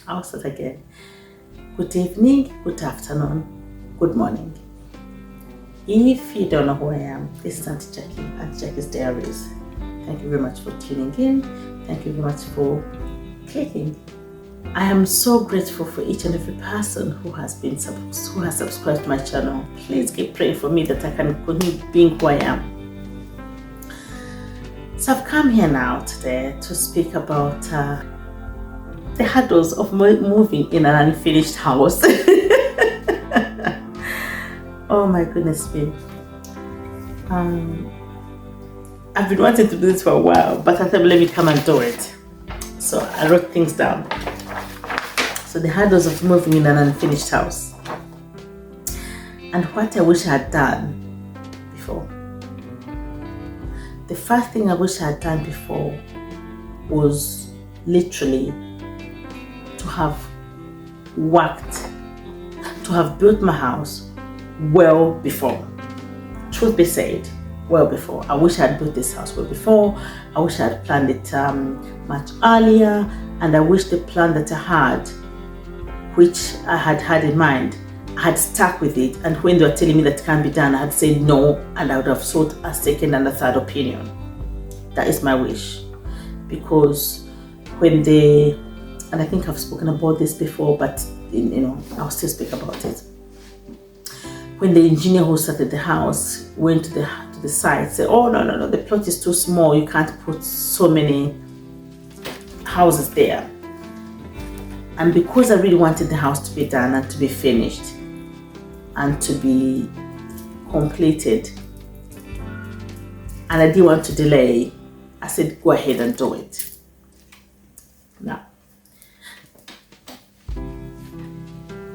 I'll start again. Good evening, good afternoon, good morning. If you don't know who I am, this is Auntie Jackie, Auntie Jackie's Diaries. Thank you very much for tuning in. Thank you very much for clicking. I am so grateful for each and every person who has subscribed to my channel. Please keep praying for me that I can continue being who I am. So I've come here now today to speak about the hurdles of moving in an unfinished house. Oh my goodness me. I've been wanting to do this for a while, but I thought, let me come and do it. So I wrote things down. So the hurdles of moving in an unfinished house. And what I wish I had done before. The first thing I wish I had done before was literally to have worked, to have built my house well before. Truth be said, well before. I wish I had built this house well before. I wish I had planned it much earlier, and I wish the plan that I had, which I had in mind, I had stuck with it, and when they were telling me that it can't be done, I had said no, and I would have sought a second and a third opinion. That is my wish. Because when and I think I've spoken about this before, but I'll still speak about it. When the engineer who started the house went to the site, said, oh no, the plot is too small, you can't put so many houses there. And because I really wanted the house to be done and to be finished and to be completed, and I didn't want to delay, I said, go ahead and do it. Now,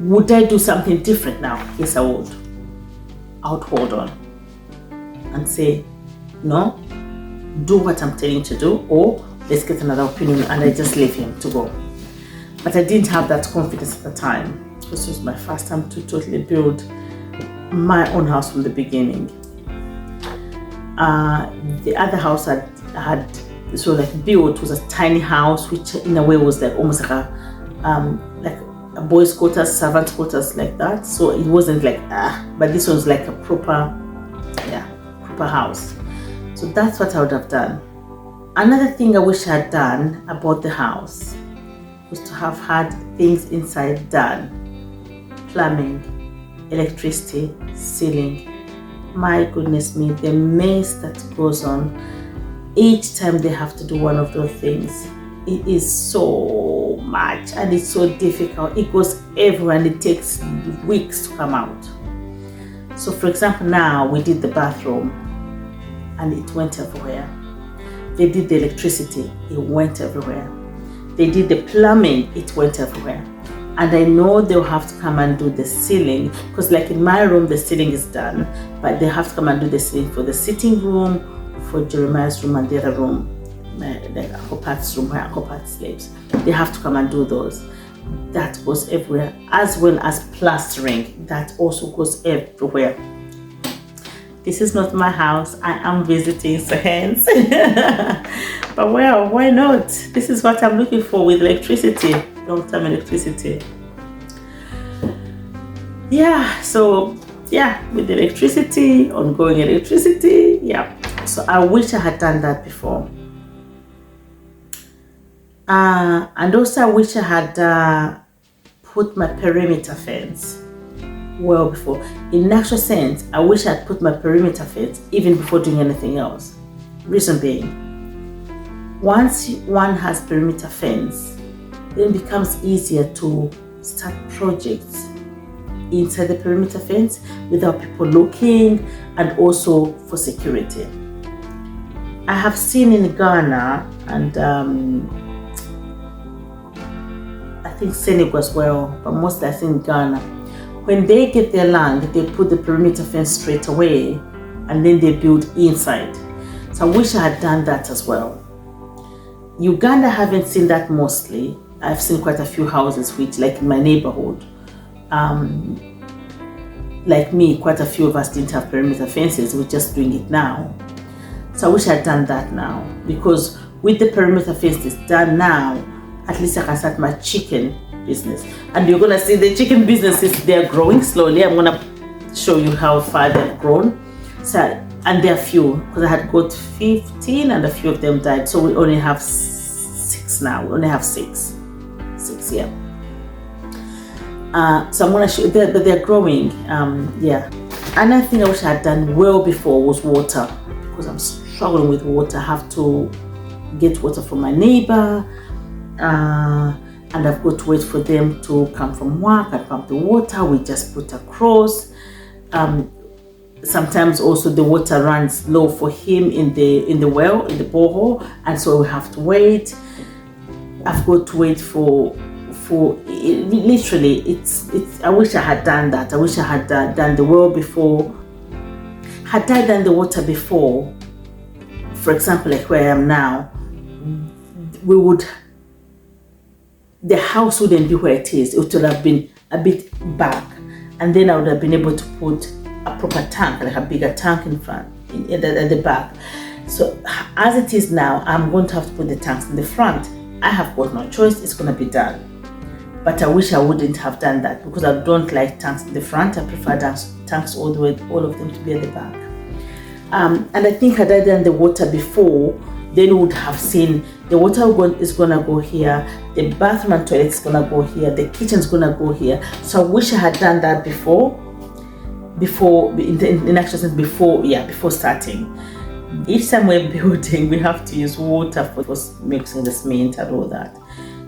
would I do something different now? Yes, I would. I would hold on and say, no, do what I'm telling you to do, or let's get another opinion, and I just leave him to go. But I didn't have that confidence at the time. This was my first time to totally build my own house from the beginning. The other house I had built was a tiny house, which in a way was like almost like a boys' quarters, servants' quarters, like that. So it wasn't like but this was like a proper house. So that's what I would have done. Another thing I wish I had done about the house was to have had things inside done. Plumbing, electricity, ceiling. My goodness me, the mess that goes on each time they have to do one of those things. It is so much and it's so difficult. It goes everywhere and it takes weeks to come out. So for example, now we did the bathroom and it went everywhere. They did the electricity, it went everywhere. They did the plumbing, it went everywhere. And I know they'll have to come and do the ceiling, because like in my room, the ceiling is done, but they have to come and do the ceiling for the sitting room, for Jeremiah's room, and the other room, the Akopat's room where Akopat sleeps. They have to come and do those. That goes everywhere, as well as plastering. That also goes everywhere. This is not my house. I am visiting, so hence. But well, why not? This is what I'm looking for with electricity, long-term electricity. With electricity, ongoing electricity, So I wish I had done that before. And also I wish I had put my perimeter fence well before. In actual sense, I wish I had put my perimeter fence even before doing anything else. Reason being, once one has perimeter fence, then it becomes easier to start projects inside the perimeter fence without people looking, and also for security. I have seen in Ghana and I think Senegal as well, but mostly I think Ghana, when they get their land, they put the perimeter fence straight away and then they build inside. So I wish I had done that as well. Uganda, I haven't seen that mostly. I've seen quite a few houses which, like in my neighborhood, like me, quite a few of us didn't have perimeter fences. We're just doing it now. So I wish I'd done that now, because with the perimeter fence done now, at least I can start my chicken business. And you're gonna see the chicken businesses, they're growing slowly. I'm gonna show you how far they've grown. So, and they're few, because I had got 15 and a few of them died. So we only have 6 now. We only have 6. 6, yeah. So I'm gonna show you that they're growing. Yeah. Another thing I wish I had done well before was water, because I'm struggling with water. I have to get water from my neighbor, and I've got to wait for them to come from work and pump the water. We just put across. Sometimes also the water runs low for him in the well, in the borehole, and so we have to wait. I've got to wait for literally, it's I wish I had done that. I wish I had done the well before. Had I done the water before, for example, like where I am now, the house wouldn't be where it is. It would have been a bit back, and then I would have been able to put a proper tank, like a bigger tank in front, at the back. So as it is now, I'm going to have to put the tanks in the front. I have got no choice, it's going to be done. But I wish I wouldn't have done that, because I don't like tanks in the front. I prefer tanks all the way, all of them to be at the back. And I think had I done the water before, then we would have seen the water is going to go here, the bathroom and toilet is going to go here, the kitchen is going to go here. So I wish I had done that before in actual sense, before starting. Each time we're building, we have to use water for mixing the cement and all that.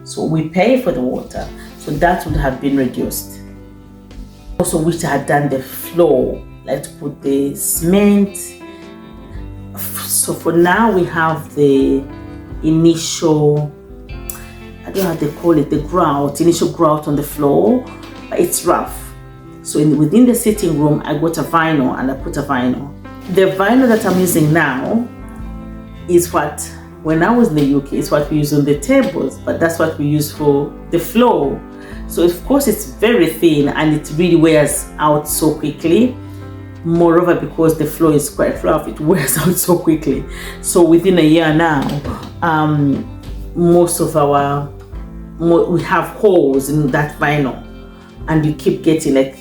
So we pay for the water, so that would have been reduced. Also wish I had done the floor, like to put the cement. So for now we have the initial, I don't know how they call it, the grout, initial grout on the floor, but it's rough. So within the sitting room, I got a vinyl and I put a vinyl. The vinyl that I'm using now is what, when I was in the UK, it's what we use on the tables, but that's what we use for the floor. So of course it's very thin and it really wears out so quickly. Moreover, because the floor is quite rough, it wears out so quickly. So within a year now, most of we have holes in that vinyl, and you keep getting like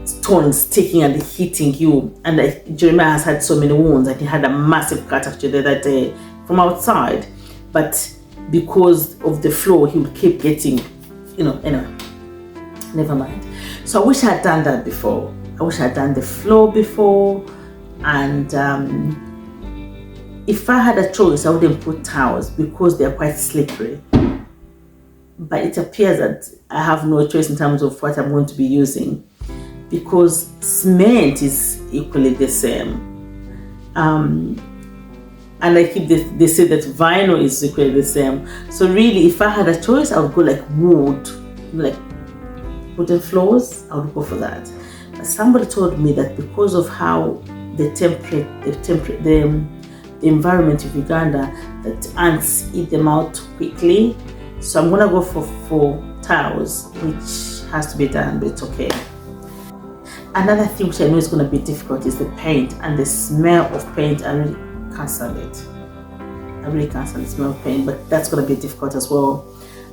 stones sticking and hitting you. And Jeremiah has had so many wounds, and he had a massive cut actually the other day from outside, but because of the floor, he would keep getting, anyway, never mind. So I wish I had done that before. I wish I had done the floor before, and if I had a choice, I wouldn't put towels because they're quite slippery. But it appears that I have no choice in terms of what I'm going to be using, because cement is equally the same. And they say that vinyl is equally the same. So really, if I had a choice, I would go like wood, like wooden floors. I would go for that. But somebody told me that because of how the environment of Uganda, that ants eat them out quickly. So I'm gonna go for tiles, which has to be done, but it's okay. Another thing which I know is gonna be difficult is the paint and the smell of paint. I really can't stand it. I really can't stand the smell of paint, but that's gonna be difficult as well.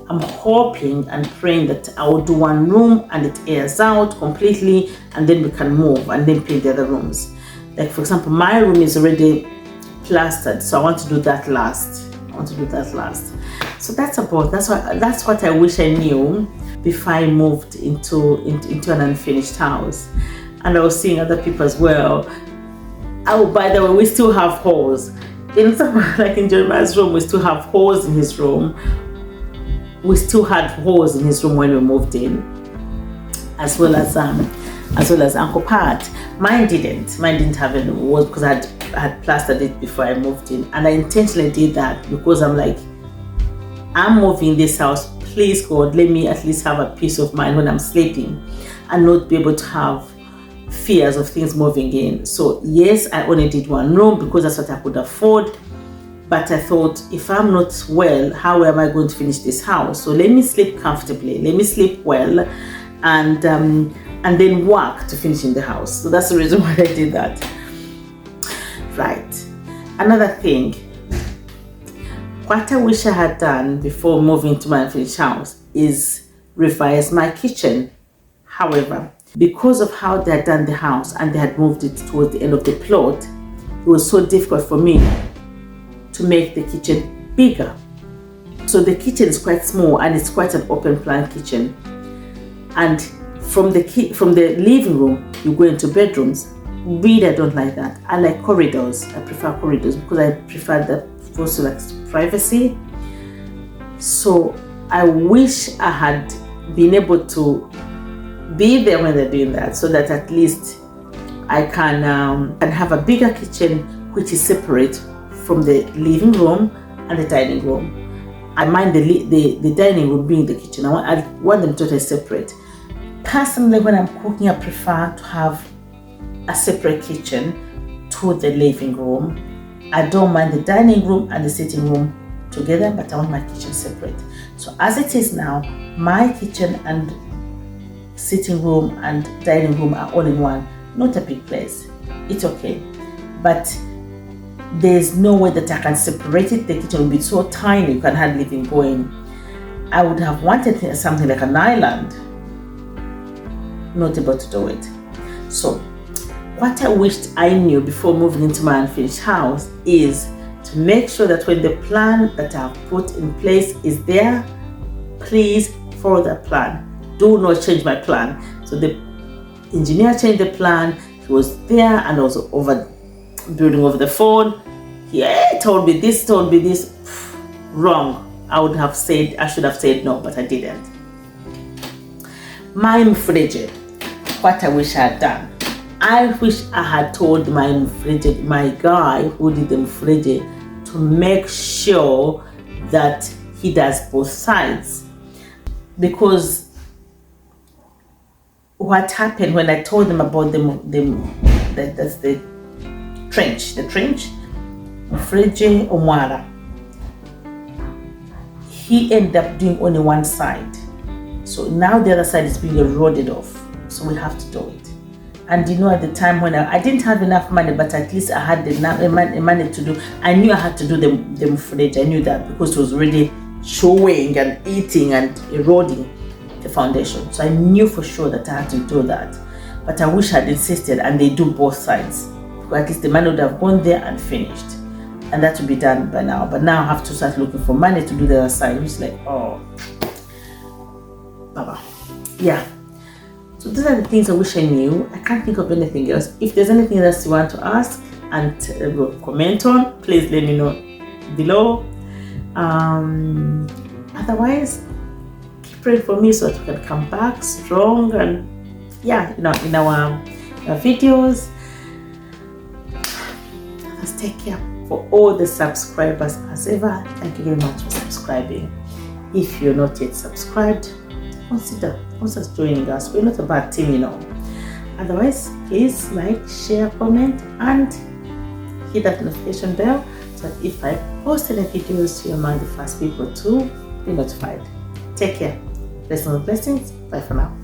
I'm hoping and praying that I will do one room and it airs out completely, and then we can move and then paint the other rooms. Like for example, my room is already plastered, so I want to do that last. So that's what I wish I knew before I moved into an unfinished house. And I was seeing other people as well. Oh, by the way, we still have holes. Like in Jeremiah's room, we still have holes in his room. We still had holes in his room when we moved in, as well as Uncle Pat. Mine didn't have any holes because I had plastered it before I moved in, and I intentionally did that because I'm like, I'm moving this house. Please God, let me at least have a peace of mind when I'm sleeping, and not be able to have fears of things moving in. So yes, I only did one room because that's what I could afford. But I thought, if I'm not well, how am I going to finish this house? So let me sleep comfortably, let me sleep well, and then work to finish in the house. So that's the reason why I did that. Right. Another thing, what I wish I had done before moving to my unfinished house is revise my kitchen. However, because of how they had done the house and they had moved it towards the end of the plot, it was so difficult for me to make the kitchen bigger. So the kitchen is quite small and it's quite an open plan kitchen. And from the living room, you go into bedrooms. Really, I don't like that. I like corridors. I prefer corridors because I prefer the also like privacy. So I wish I had been able to be there when they're doing that, so that at least I can have a bigger kitchen which is separate from the living room and the dining room. I mind the dining room being the kitchen. I want them totally separate. Personally, when I'm cooking, I prefer to have a separate kitchen to the living room. I don't mind the dining room and the sitting room together, but I want my kitchen separate. So as it is now, my kitchen and sitting room and dining room are all in one. Not a big place. It's okay. But there's no way that I can separate it. The kitchen will be so tiny, you can hardly even go in. I would have wanted something like an island. Not able to do it. So what I wished I knew before moving into my unfinished house is to make sure that when the plan that I've put in place is there, please follow that plan. Do not change my plan. So the engineer changed the plan. He was there and also building over the phone. He told me this. Wrong. I should have said no, but I didn't. My mfreje, what I wish I had done. I wish I had told my mfreje, my guy who did the mfreje, to make sure that he does both sides. Because what happened when I told them about that's the trench, mfreje Omwara, he ended up doing only one side. So now the other side is being eroded off. So we have to do it. And you know, at the time when I didn't have enough money, but at least I had enough money to do. I knew I had to do the mfreje. I knew that because it was already showing and eating and eroding the foundation. So I knew for sure that I had to do that. But I wish I'd insisted and they do both sides. Because at least the money would have gone there and finished. And that would be done by now. But now I have to start looking for money to do the other side. It's like, oh, Baba. Yeah. So those are the things I wish I knew. I can't think of anything else. If there's anything else you want to ask and comment on, please let me know below. Otherwise, keep praying for me so that we can come back strong and in our videos. Let's take care. For all the subscribers as ever, thank you very much for subscribing. If you're not yet subscribed, consider joining us. We're not a bad team, Otherwise, please like, share, comment, and hit that notification bell so that if I post any videos, you're among the first people to be notified. Take care. Blessings. Bye for now.